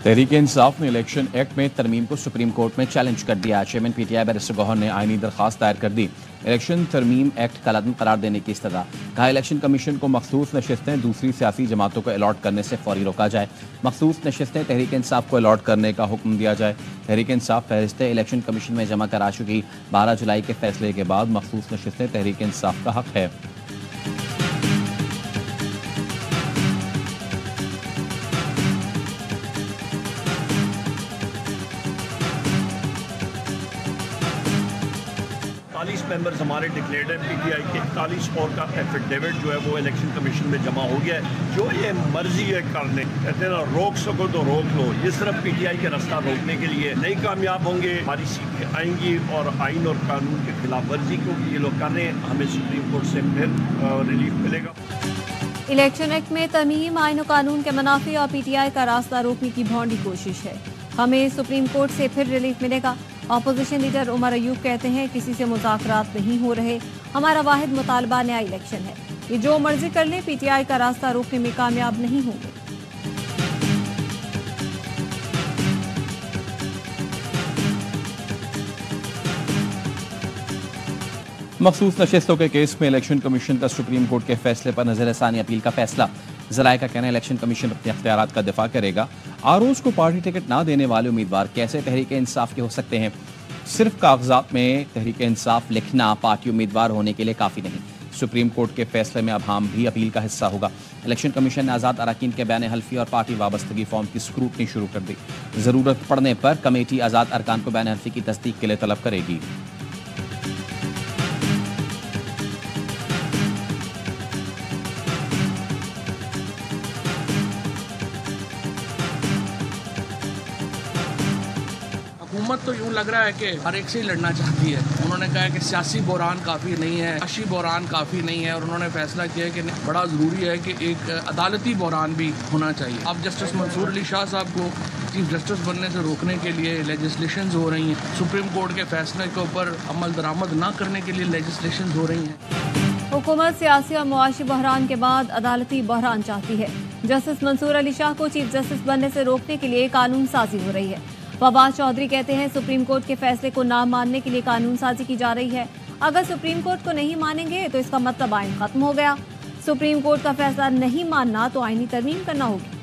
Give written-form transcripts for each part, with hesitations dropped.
तहरीक इंसाफ ने election act में तरमीम को सुप्रीम कोर्ट में चैलेंज कर दिया। चेयरमैन पीटीआई बैरिस्टर गौहर ने आईनी दरखास्त दायर कर दी। इलेक्शन तरमीम एक्ट कलादम करार देने की इस्तदा। कहा इलेक्शन कमीशन को मखसूस नशिस्तें दूसरी सियासी जमातों को अलॉट करने से फौरी रोका जाए। मखसूस नशिस्तें तहरीक इंसाफ को अलॉट करने का हुक्म दिया जाए। तहरीक इंसाफ फहरिस्तें इलेक्शन कमीशन में जमा करा चुकी। 12 जुलाई के फैसले के बाद मखसूस नशिस्तें तहरीक इंसाफ का हक है। मेंबर्स हमारे डिक्लेयर्ड है पीटीआई के 41 और का एफिडेविट जो है वो इलेक्शन कमीशन में जमा हो गया है। जो ये मर्जी है करने, कहते हैं ना, रोक सको तो रोक लो। ये सिर्फ पीटीआई का रास्ता रोकने के लिए नहीं कामयाब होंगे। हमारी सीटें आएंगी और आइन और कानून के खिलाफ वर्जी को ये लोग करने, हमें सुप्रीम कोर्ट से फिर रिलीफ मिलेगा। इलेक्शन एक्ट में तरमीम आइन और कानून के मुनाफी और पीटीआई का रास्ता रोकने की भौंडी कोशिश है। हमें सुप्रीम कोर्ट से फिर रिलीफ मिलेगा। ऑपोजिशन लीडर उमर अयूब कहते हैं किसी से मुज़ाकरात नहीं हो रहे, हमारा वाहिद मुतालबा नया इलेक्शन है। ये जो मर्जी कर ले, पीटीआई का रास्ता रोकने में कामयाब नहीं होंगे। मखसूस नशिस्तों के केस में इलेक्शन कमीशन का सुप्रीम कोर्ट के फैसले पर नजरसानी अपील का फैसला। जराये का कहना है इलेक्शन कमीशन अपने अख्तियारात का दिफा करेगा। आरोज को पार्टी टिकट ना देने वाले उम्मीदवार कैसे तहरीक इंसाफ के हो सकते हैं? सिर्फ कागजात में तहरीक इंसाफ लिखना पार्टी उम्मीदवार होने के लिए काफ़ी नहीं। सुप्रीम कोर्ट के फैसले में अब हम भी अपील का हिस्सा होगा। इलेक्शन कमीशन ने आज़ाद अरकान के बयान हल्फी और पार्टी वाबस्तगी फॉर्म की स्क्रूटनी शुरू कर दी। ज़रूरत पड़ने पर कमेटी आज़ाद अरकान को बयान हल्फी की तस्दीक के लिए तलब करेगी। हुकूमत तो यूँ लग रहा है कि हर एक से ही लड़ना चाहती है। उन्होंने कहा है कि सियासी बहरान काफ़ी नहीं है, अशी बहरान काफ़ी नहीं है, और उन्होंने फैसला किया है कि बड़ा ज़रूरी है कि एक अदालती बहरान भी होना चाहिए। अब जस्टिस मंसूर अली शाह साहब को चीफ जस्टिस बनने से रोकने के लिए लेजिस्लेशंस हो रही हैं। सुप्रीम कोर्ट के फैसले के ऊपर अमल दरामद न करने के लिए लेजिस्लेशंस हो रही हैं। हुकूमत सियासी और मुआशी बहरान के बाद अदालती बहरान चाहती है। जस्टिस मंसूर अली शाह को चीफ जस्टिस बनने से रोकने के लिए कानून साजी हो रही है। फवाद चौधरी कहते हैं सुप्रीम कोर्ट के फैसले को ना मानने के लिए कानून साजी की जा रही है। अगर सुप्रीम कोर्ट को नहीं मानेंगे तो इसका मतलब आइन खत्म हो गया। सुप्रीम कोर्ट का फैसला नहीं मानना तो आईनी तरमीम करना होगी।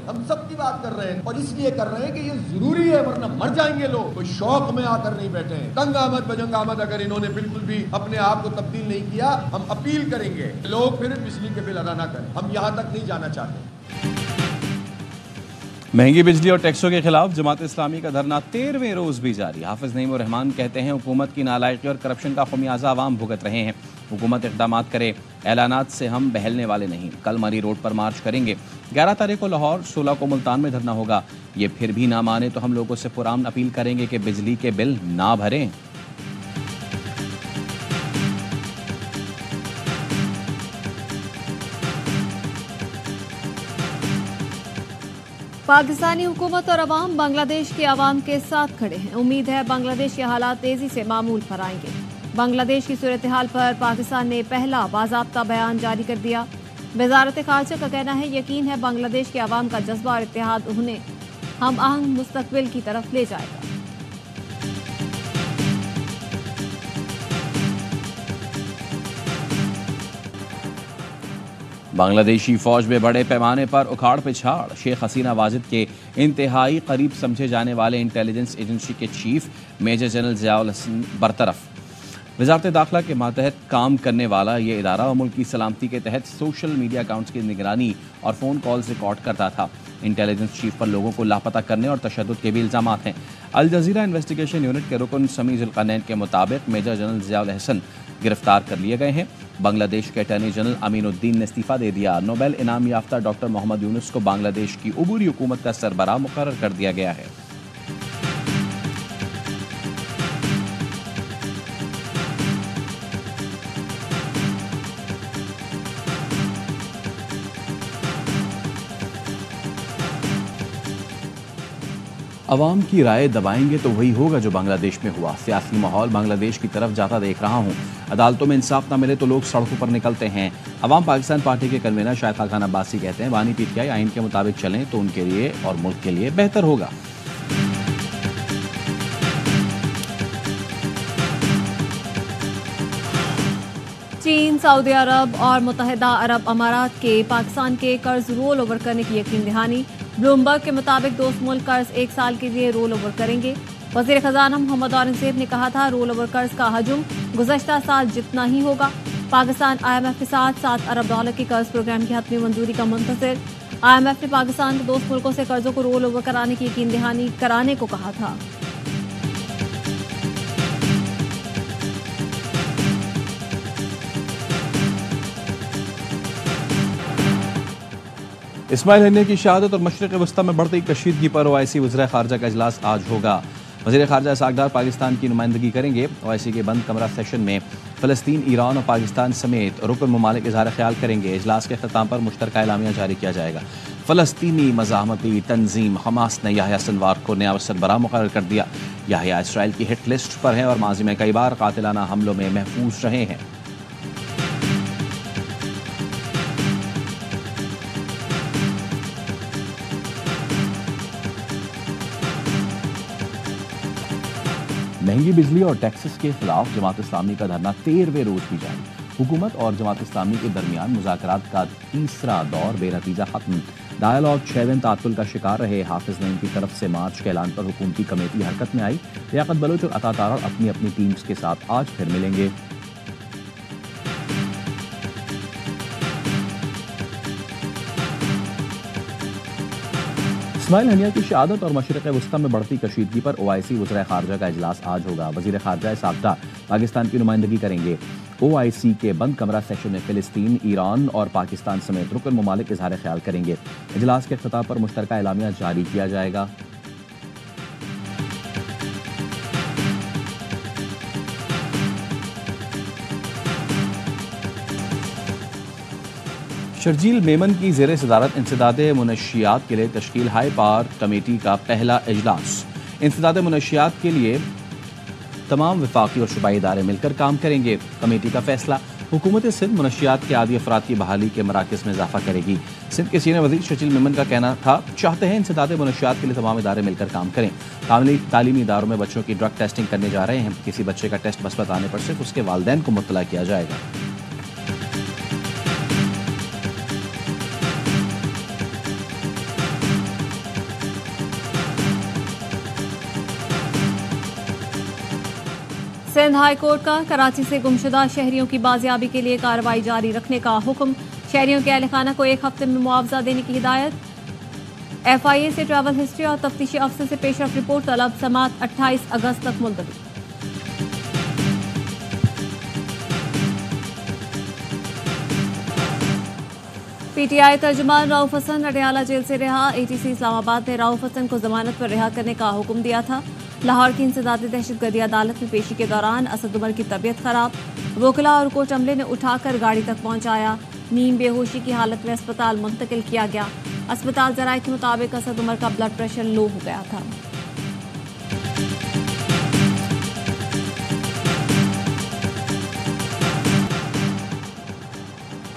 हम सब की बात कर रहे हैं और इसलिए कर रहे हैं कि ये जरूरी है, वरना मर जाएंगे लोग। कोई शौक में आकर नहीं बैठे हैं। तंग आमद बजंग आमद अगर इन्होंने बिल्कुल भी अपने आप को तब्दील नहीं किया, हम अपील करेंगे लोग फिर बिजली के बिल अदा ना करें। हम यहाँ तक नहीं जाना चाहते। महंगी बिजली और टैक्सों के खिलाफ जमात इस्लामी का धरना 13वें रोज भी जारी। हाफिज नईम उर रहमान कहते हैं हुकूमत की नालायकी और करप्शन का खमियाजा आवाम भुगत रहे हैं। हुकूमत इक़दामात करे, ऐलानात से हम बहलने वाले नहीं। कल मरी रोड पर मार्च करेंगे। 11 तारीख को लाहौर, 16 को मुल्तान में धरना होगा। ये फिर भी ना माने तो हम लोगों से पुरान अपील करेंगे कि बिजली के बिल ना भरें। पाकिस्तानी हुकूमत और अवाम बांग्लादेश के अवाम के साथ खड़े हैं। उम्मीद है बांग्लादेश के हालात तेजी से मामूल पर आएंगे। बांग्लादेश की सूरत हाल पर पाकिस्तान ने पहला बाज़ाब्ता बयान जारी कर दिया। वज़ारत ख़ारजा का कहना है यकीन है बांग्लादेश के अवाम का जज्बा और इत्तेहाद उन्हें हम आहंग मुस्तकबिल की तरफ ले जाएगा। बांग्लादेशी फौज में बड़े पैमाने पर उखाड़ पिछाड़। शेख हसीना वाजिद के इंतहाई करीब समझे जाने वाले इंटेलिजेंस एजेंसी के chief major general Ziaul Hasan बरतरफ। वज़ारत दाखिला के मातहत काम करने वाला ये इदारा मुल्क की सलामती के तहत सोशल मीडिया अकाउंट्स की निगरानी और फ़ोन कॉल्स रिकॉर्ड करता था। इंटेलिजेंस चीफ पर लोगों को लापता करने और तशद्दुद के भी इल्ज़ामात हैं। अल जज़ीरा इन्वेस्टिगेशन यूनिट के रुकन समी ज़ुल्क़रनैन के मुताबिक मेजर जनरल ज़ियाउल हसन गिरफ्तार कर लिए गए हैं। बांग्लादेश के अटॉर्नी जनरल अमीनुद्दीन ने इस्तीफ़ा दे दिया। नोबेल इनाम याफ्ता डॉक्टर मोहम्मद यूनुस को बांग्लादेश की उबूरी हुकूमत का सरबराह मुकर्रर कर दिया गया है। अवाम की राय दबाएंगे तो वही होगा जो बांग्लादेश में हुआ। सियासी माहौल बांग्लादेश की तरफ जाता देख रहा हूँ। अदालतों में इंसाफ ना मिले तो लोग सड़कों पर निकलते हैं। अवाम पाकिस्तान पार्टी के कन्वीनर शायद खान अब्बासी कहते हैं बानी पीटीआई आइन के मुताबिक चलें तो उनके लिए और मुल्क के लिए बेहतर होगा। चीन, सऊदी अरब और मुत्तहिदा अरब अमारात के पाकिस्तान के कर्ज रोल ओवर करने की यकीन दहानी। ब्लूमबर्ग के मुताबिक दोस्त मुल्क कर्ज 1 साल के लिए रोल ओवर करेंगे। वजीर खजाना मोहम्मद औरंगजेब ने कहा था रोल ओवर कर्ज का हजम गुज़श्ता साल जितना ही होगा। पाकिस्तान IMF के साथ $7 अरब के कर्ज प्रोग्राम की हतमी मंजूरी का मुंतज़िर। IMF ने पाकिस्तान के दोस्त मुल्कों से कर्जों को रोल ओवर कराने की यकीन दहानी कराने को कहा था। इस्माइल हनिया की शहादत और मशरिक़ वस्ता में बढ़ती कशीदगी पर OIC वज़ीर ख़ारजा का इजलास आज होगा। वज़ीर ख़ारजा इसहाक़ डार पाकिस्तान की नुमाइंदगी करेंगे। OIC के बंद कमरा सेशन में फ़लस्तीन, ईरान और पाकिस्तान समेत रुकन ममालिक इज़हार ख्याल करेंगे। इजलास के अख्ताम पर मुश्तरका एलामिया जारी किया जाएगा। फ़लस्तीनी मज़ाहमती तंजीम हमास ने याह्या सिनवार को नया सरबराह मुक़र्रर कर दिया। याह्या इसराइल की हिट लिस्ट पर हैं और माजी में कई बार कातिलाना हमलों में महफूज रहे हैं। महंगी बिजली और टैक्सेस के खिलाफ जमात इस्लामी का धरना 13वें रोज भी जारी। हुकूमत और जमात इस्लामी के दरमियान मुज़ाकरात का तीसरा दौर बेनतीजा खत्म। डायलॉग 6 दिन तातुल का शिकार रहे। हाफिज नईम की तरफ से मार्च के ऐलान पर हुकूमती कमेटी हरकत में आई। लियाकत बलोच और अता तारड़ अपनी अपनी टीम्स के साथ आज फिर मिलेंगे। इस्माइल हनिया की शहादत और मशरिक़ वस्ता में बढ़ती कशीदगी पर OIC वज़ीर ख़ारजा का इजलास आज होगा। वज़ीर ख़ारजा इसहाक़ डार पाकिस्तान की नुमाइंदगी करेंगे। OIC के बंद कमरा सेशन में फ़िलिस्तीन, ईरान और पाकिस्तान समेत रुकन ममालिक इज़हार ख्याल करेंगे। इजलास के अख्ताम पर मुश्तरका एलामिया जारी किया जाएगा। शर्जील मेमन की ज़ेर सदारत इंसदाद मुनशियात के लिए तश्कील हाई पावर कमेटी का पहला इजलास। इंसदाद मुनशियात के लिए तमाम वफाकी और सूबाई इदारे मिलकर काम करेंगे। कमेटी का फैसला हुकूमत सिंध मुनशियात के आदि अफराद की बहाली के मराकज़ में इजाफा करेगी। सिंध के सीनियर वज़ीर शर्जील मेमन का कहना था चाहते हैं इंसदाद मुनशियात के लिए तमाम इदारे मिलकर काम करें। तालीमी इदारों में बच्चों की ड्रग टेस्टिंग करने जा रहे हैं। किसी बच्चे का टेस्ट मस्बत आने पर सिर्फ उसके वालिदैन को मुत्तला किया जाएगा। सिंध हाई कोर्ट का कराची से गुमशुदा शहरियों की बाजियाबी के लिए कार्रवाई जारी रखने का हुक्म। शहरियों के अहल खाना को 1 हफ्ते में मुआवजा देने की हिदायत। FIA से ट्रैवल हिस्ट्री और तफ्तीशी अफसर से पेशरफ रिपोर्ट तलब। समाअत 28 अगस्त तक मुलतवी। PTI तर्जुमान रऊफ हसन अडयाला जेल से रिहा। ATC इस्लामाबाद ने रऊफ हसन को जमानत पर रिहा करने का हुक्म दिया था। लाहौर की इंसदादी दहशतगर्दी अदालत में पेशी के दौरान असद उमर की तबीयत खराब। वोकला और कोर्ट अमले ने उठाकर गाड़ी तक पहुंचाया। नीम बेहोशी की हालत में अस्पताल मुंतकिल किया गया। अस्पताल जराये के मुताबिक असद उमर का ब्लड प्रेशर लो हो गया था।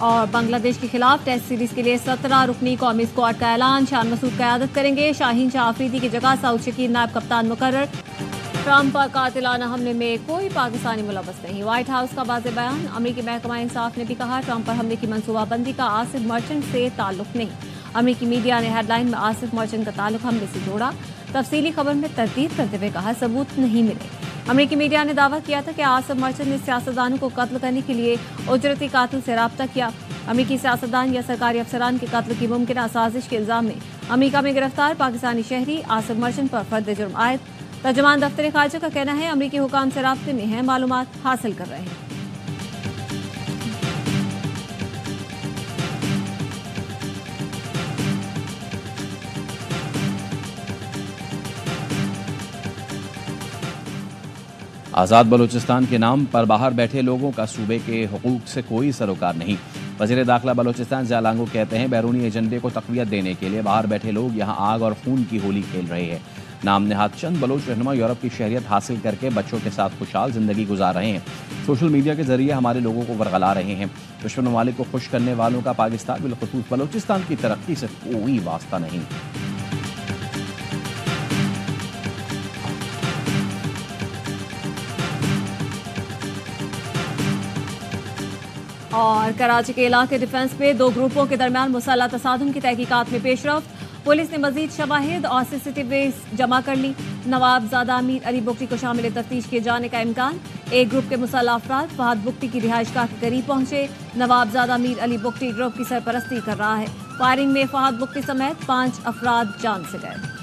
और बांग्लादेश के खिलाफ टेस्ट सीरीज के लिए 17 रुकनी कौमी स्क्वाड का ऐलान। शान मसूद क़यादत करेंगे। शाहीन शाह अफरीदी की जगह सऊद शकीर नायब कप्तान मुकर्रर। ट्रंप पर कातिलाना हमले में कोई पाकिस्तानी मुलव्वस नहीं। व्हाइट हाउस का वाज़ेह बयान। अमरीकी महकमा इंसाफ ने भी कहा ट्रंप पर हमले की मनसूबाबंदी का आसिफ मर्चेंट से ताल्लुक नहीं। अमरीकी मीडिया ने हेडलाइन में आसिफ मर्चेंट का ताल्लुक हमले से जोड़ा। तफसीली खबर में तरदीद करते हुए कहा सबूत नहीं मिले। अमरीकी मीडिया ने दावा किया था कि आसिफ मर्चेंट ने सियासतदानों को कत्ल करने के लिए उजरती कातिल से रब्ता किया। अमरीकी सियासतदान या सरकारी अफसरान के कत्ल की मुमकिन साजिश के इल्जाम में अमरीका में गिरफ्तार पाकिस्तानी शहरी आसिफ मर्चेंट पर फर्द जुर्म आयद। तर्जुमान दफ्तर खारजा का कहना है अमरीकी हुकाम से राब्ते में है, मालूमात हासिल कर रहे हैं। आज़ाद बलूचिस्तान के नाम पर बाहर बैठे लोगों का सूबे के हुकूक से कोई सरोकार नहीं। वज़ीर दाखिला बलूचिस्तान ज़िया लांगो कहते हैं बैरूनी एजेंडे को तक़वियत देने के लिए बाहर बैठे लोग यहाँ आग और खून की होली खेल रहे हैं। नाम नहाद चंद बलोच रहनुमा यूरोप की शहरियत हासिल करके बच्चों के साथ खुशहाल जिंदगी गुजार रहे हैं। सोशल मीडिया के जरिए हमारे लोगों को वरगला रहे हैं। दुश्मन ममालिक को खुश करने वालों का पाकिस्तान बिलखुसूस बलोचिस्तान की तरक्की से कोई वास्ता नहीं। और कराची के इलाके डिफेंस पे 2 ग्रुपों के दरमियान मुसल्लह तसादुम की तहकीकात में पेशरफ्त। पुलिस ने मजीद शवाहिद और CCTV जमा कर ली। नवाबजादा अमीर अली बुख्ती को शामिल तफ्तीश किए जाने का इम्कान। एक ग्रुप के मुसल्लह अफराद फहद बुख्ती की रिहाइशगाह के करीब पहुंचे। नवाबजादा अमीर अली बुख्ती ग्रुप की सरपरस्ती कर रहा है। फायरिंग में फहद बुख्ती समेत 5 अफराद जान से गए।